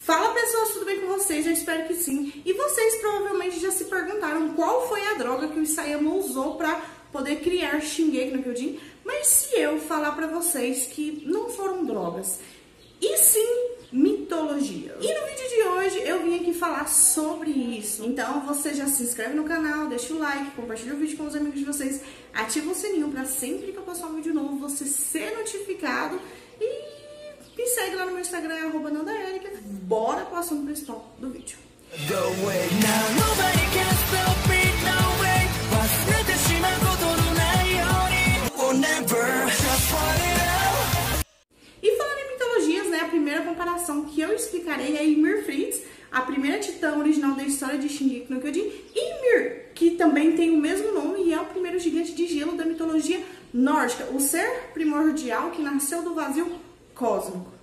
Fala pessoas, tudo bem com vocês? Eu espero que sim. E vocês provavelmente já se perguntaram qual foi a droga que o Isayama usou para poder criar Shingeki no Kyojin. Mas se eu falar para vocês que não foram drogas, e sim mitologia. E no vídeo de hoje eu vim aqui falar sobre isso. Então você já se inscreve no canal, deixa o like, compartilha o vídeo com os amigos de vocês, ativa o sininho para sempre que eu postar um vídeo novo você ser notificado e me segue lá no meu Instagram, @nandaerica. Bora pro assunto principal do vídeo. E falando em mitologias, né, a primeira comparação que eu explicarei é Ymir Fritz, a primeira titã original da história de Shingeki no Kyojin, e Ymir, que também tem o mesmo nome e é o primeiro gigante de gelo da mitologia nórdica, o ser primordial que nasceu do vazio cósmico.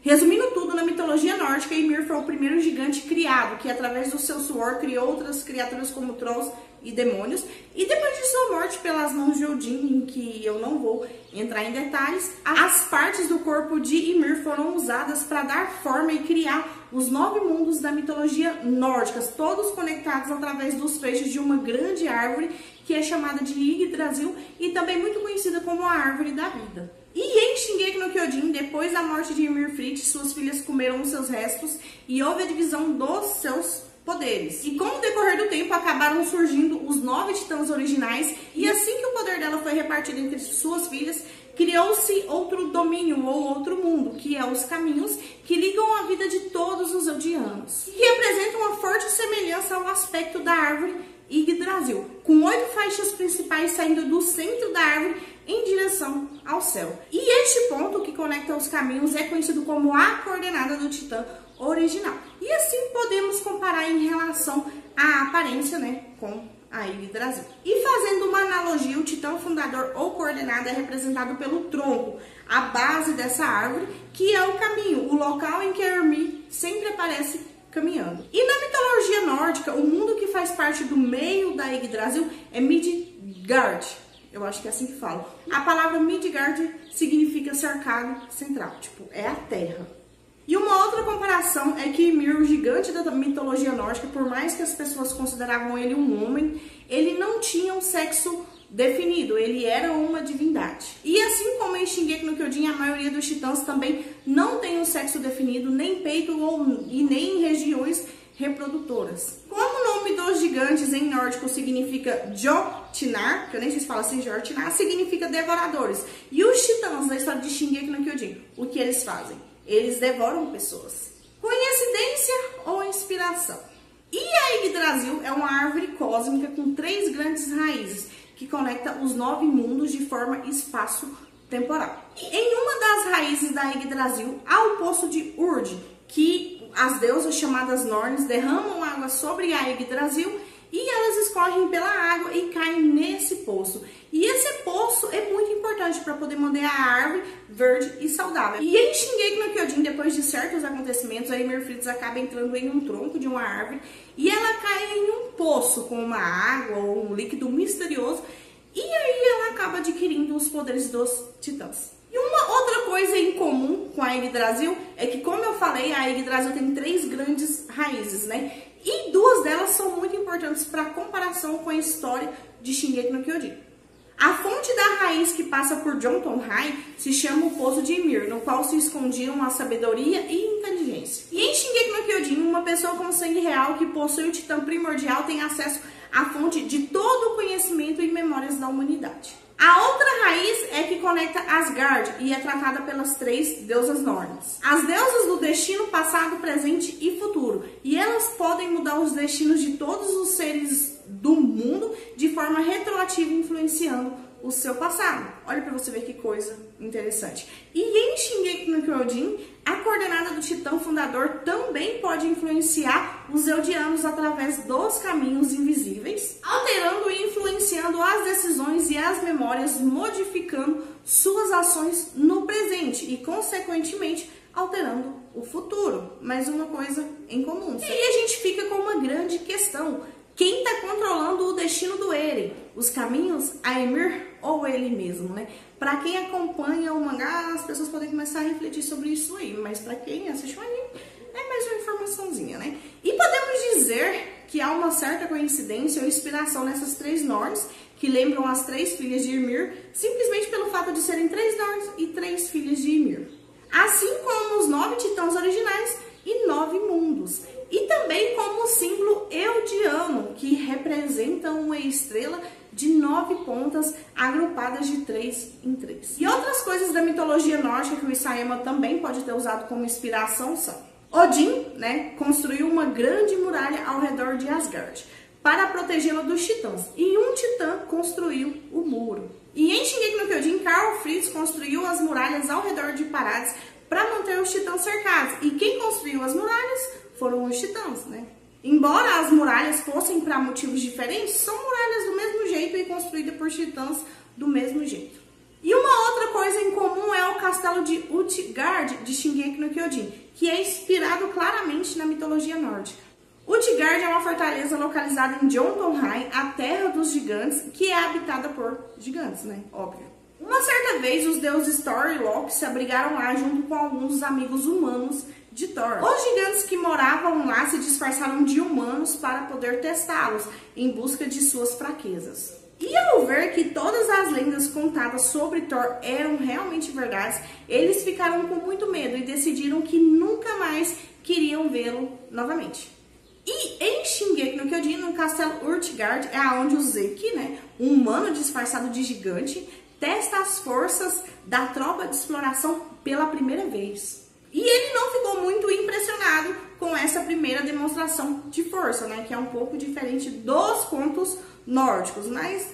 Resumindo tudo, na mitologia nórdica, Ymir foi o primeiro gigante criado, que através do seu suor criou outras criaturas como trolls e demônios. E depois de sua morte pelas mãos de Odin, em que eu não vou entrar em detalhes, as partes do corpo de Ymir foram usadas para dar forma e criar os 9 mundos da mitologia nórdica, todos conectados através dos feixes de uma grande árvore que é chamada de Yggdrasil e também muito conhecida como a Árvore da Vida. E em Shingeki no Kyojin, depois da morte de Ymir Fritz, suas filhas comeram os seus restos e houve a divisão dos seus poderes. E com o decorrer do tempo, acabaram surgindo os 9 titãs originais, e assim que o poder dela foi repartido entre suas filhas, criou-se outro domínio ou outro mundo, que é os caminhos, que ligam a vida de todos os eldianos, e que representam uma forte semelhança ao aspecto da árvore Yggdrasil, com 8 faixas principais saindo do centro da árvore em direção ao céu. E este ponto que conecta os caminhos é conhecido como a coordenada do titã original. E assim podemos comparar em relação à aparência, né, com a Yggdrasil. E fazendo uma analogia, o titã fundador ou coordenada é representado pelo tronco, a base dessa árvore, que é o caminho, o local em que a Ymir sempre aparece caminhando. E na mitologia nórdica, o mundo que faz parte do meio da Yggdrasil é Midgard. Eu acho que é assim que fala. A palavra Midgard significa cercado central, tipo, é a terra. E uma outra comparação é que Ymir, o gigante da mitologia nórdica, por mais que as pessoas consideravam ele um homem, ele não tinha um sexo definido, ele era uma divindade. E assim como em Shingeki no Kyojin, a maioria dos titãs também não tem um sexo definido, nem peito e nem regiões reprodutoras. Como o nome dos gigantes em nórdico significa Jotnar, que eu nem sei se fala assim, Jotnar, significa devoradores. E os titãs da história de Shingeki no Kyojin, o que eles fazem? Eles devoram pessoas. Coincidência ou inspiração? E a Yggdrasil é uma árvore cósmica com 3 grandes raízes, que conecta os 9 mundos de forma espaço-temporal. Em uma das raízes da Yggdrasil há o poço de Urd, que as deusas chamadas Norns derramam água sobre a Yggdrasil e elas escorrem pela água e caem nesse poço. E esse poço é muito importante para poder manter a árvore verde e saudável. E em Shingeki no Kyojin, depois de certos acontecimentos, a Ymir Fritz acaba entrando em um tronco de uma árvore e ela cai em um poço com uma água ou um líquido misterioso e aí ela acaba adquirindo os poderes dos titãs. E uma outra coisa em comum com a Yggdrasil é que, como eu falei, a Yggdrasil tem 3 grandes raízes, né? E 2 delas são muito importantes para a comparação com a história de Shingeki no Kyojin. A fonte da raiz que passa por Jotunheim se chama o Poço de Ymir, no qual se escondiam a sabedoria e inteligência. E em Shingeki no Kyojin, uma pessoa com sangue real que possui o titã primordial tem acesso à fonte de todo o conhecimento e memórias da humanidade. A outra raiz é que conecta Asgard e é tratada pelas 3 deusas Norns. As deusas do destino passado, presente e futuro. E elas podem mudar os destinos de todos os seres do mundo de forma retroativa, influenciando o seu passado. Olha pra você ver que coisa interessante. E em Shingeki no Kyojin, a coordenada do titã fundador também pode influenciar os eldianos através dos caminhos invisíveis, alterando e influenciando as decisões e as memórias, modificando suas ações no presente e, consequentemente, alterando o futuro. Mais uma coisa em comum. E aí a gente fica com uma grande questão. Quem está controlando o destino do Eren? Os caminhos, a Ymir ou ele mesmo, né? Para quem acompanha o mangá, as pessoas podem começar a refletir sobre isso aí, mas para quem assiste o anime, é mais uma informação que há uma certa coincidência ou inspiração nessas 3 Norns, que lembram as 3 filhas de Ymir, simplesmente pelo fato de serem 3 Norns e 3 filhas de Ymir. Assim como os 9 titãs originais e 9 mundos. E também como o símbolo eudiano, que representa uma estrela de 9 pontas agrupadas de 3 em 3. E outras coisas da mitologia nórdica que o Isayama também pode ter usado como inspiração são: Odin, né, construiu uma grande muralha ao redor de Asgard para protegê-la dos titãs, e um titã construiu o muro. E em Shingeki no Kyojin, Karl Fritz construiu as muralhas ao redor de Parades para manter os titãs cercados. E quem construiu as muralhas foram os titãs, né? Embora as muralhas fossem para motivos diferentes, são muralhas do mesmo jeito e construídas por titãs do mesmo jeito. E uma outra coisa em comum é o castelo de Utgard de Shingeki no Kyojin, que é inspirado claramente na mitologia nórdica. Utgard é uma fortaleza localizada em Jotunheim, a terra dos gigantes, que é habitada por gigantes, né? Óbvio. Uma certa vez, os deuses Thor e Loki se abrigaram lá junto com alguns dos amigos humanos de Thor. Os gigantes que moravam lá se disfarçaram de humanos para poder testá-los em busca de suas fraquezas. E ao ver que todas as lendas contadas sobre Thor eram realmente verdades, eles ficaram com muito medo e decidiram que nunca mais queriam vê-lo novamente. E em Shingeki no Kyojin, no castelo Utgard, é onde o Zeki, né, um humano disfarçado de gigante, testa as forças da tropa de exploração pela primeira vez. E ele não ficou muito impressionado com essa primeira demonstração de força, né, que é um pouco diferente dos contos nórdicos, mas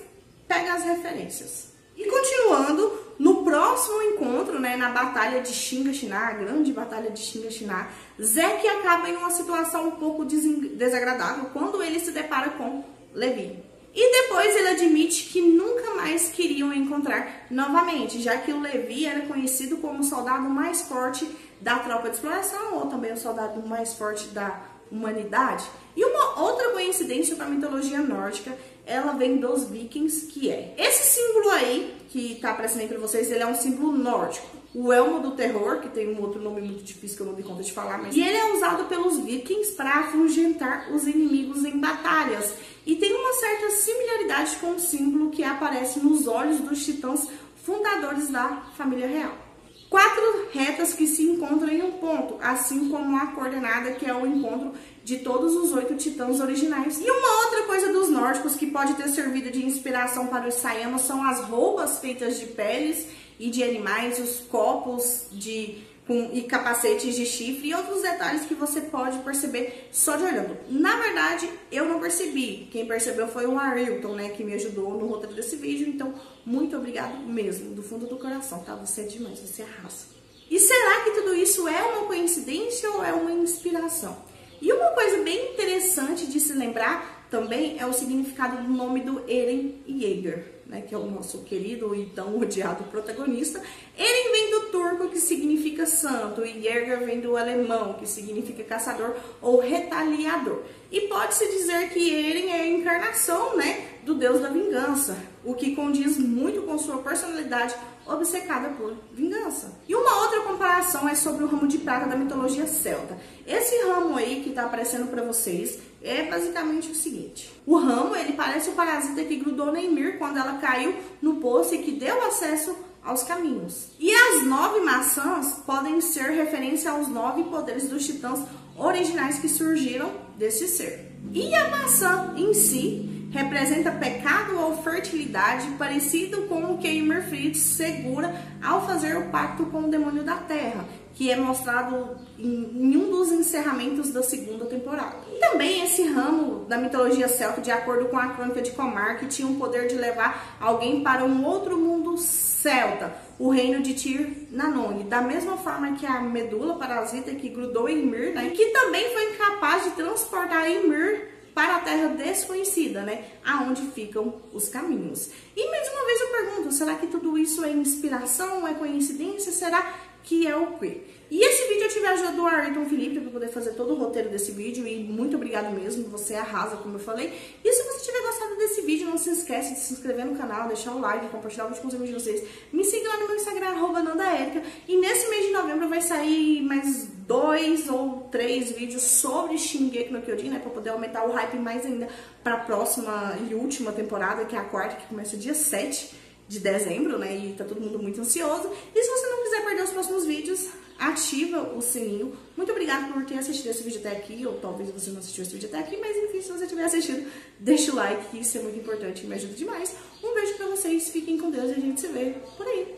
pega as referências. E continuando, no próximo encontro, né, na batalha de Shiganshina, a grande batalha de Shiganshina, Zeke acaba em uma situação um pouco desagradável quando ele se depara com Levi. E depois ele admite que nunca mais queriam encontrar novamente, já que o Levi era conhecido como o soldado mais forte da tropa de exploração, ou também o soldado mais forte da humanidade. E uma outra coincidência com a mitologia nórdica, ela vem dos vikings, que é esse símbolo aí, que tá aparecendo aí pra vocês, ele é um símbolo nórdico. O elmo do terror, que tem um outro nome muito difícil que eu não dei conta de falar, mas... E ele é usado pelos vikings para afugentar os inimigos em batalhas. E tem uma certa similaridade com o símbolo que aparece nos olhos dos titãs fundadores da família real. 4 retas que se encontram em um ponto, assim como a coordenada, que é o encontro de todos os 8 titãs originais. E uma outra coisa dos nórdicos que pode ter servido de inspiração para o Isayama são as roupas feitas de peles e de animais, os copos e capacetes de chifre e outros detalhes que você pode perceber só de olhando. Na verdade, eu não percebi. Quem percebeu foi o Arilton, né, que me ajudou no roteiro desse vídeo. Então, muito obrigado mesmo, do fundo do coração, tá? Você é demais, você arrasa. E será que tudo isso é uma coincidência ou é uma inspiração? E uma coisa bem interessante de se lembrar também é o significado do nome do Eren Yeager, né, que é o nosso querido e tão odiado protagonista. Eren vem do turco, que significa santo, e Yeager vem do alemão, que significa caçador ou retaliador. E pode-se dizer que Eren é a encarnação, né, do deus da vingança, o que condiz muito com sua personalidade obcecada por vingança. E uma outra comparação é sobre o ramo de prata da mitologia celta. Esse ramo aí que tá aparecendo para vocês é basicamente o seguinte: o ramo, ele parece o parasita que grudou na Ymir quando ela caiu no poço e que deu acesso aos caminhos. E as 9 maçãs podem ser referência aos 9 poderes dos titãs originais que surgiram desse ser. E a maçã em si representa pecado ou fertilidade, parecido com o que Ymir Fritz segura ao fazer o pacto com o demônio da terra, que é mostrado em um dos encerramentos da 2ª temporada. E também esse ramo da mitologia celta, de acordo com a crônica de Comarc, tinha o poder de levar alguém para um outro mundo celta, o reino de Tir Nanong, da mesma forma que a medula parasita que grudou em Ymir, né, que também foi incapaz de transportar Ymir para a terra desconhecida, né, aonde ficam os caminhos. E mais uma vez eu pergunto, será que tudo isso é inspiração, é coincidência, será que é o quê? E esse vídeo eu tive a ajuda do Ayrton Felipe para poder fazer todo o roteiro desse vídeo, e muito obrigado mesmo, você arrasa, como eu falei. E se você tiver gostado desse vídeo, não se esquece de se inscrever no canal, deixar o like, compartilhar o vídeo com os amigos de vocês. Me siga lá no meu Instagram, @nandaerica, e nesse mês de novembro vai sair mais 2 ou 3 vídeos sobre Shingeki no Kyojin, né, pra poder aumentar o hype mais ainda pra próxima e última temporada, que é a quarta, que começa dia 7 de dezembro, né, e tá todo mundo muito ansioso. E se você não quiser perder os próximos vídeos, ativa o sininho. Muito obrigada por ter assistido esse vídeo até aqui, ou talvez você não assistiu esse vídeo até aqui, mas enfim, se você tiver assistido, deixa o like, que isso é muito importante e me ajuda demais. Um beijo pra vocês, fiquem com Deus e a gente se vê por aí.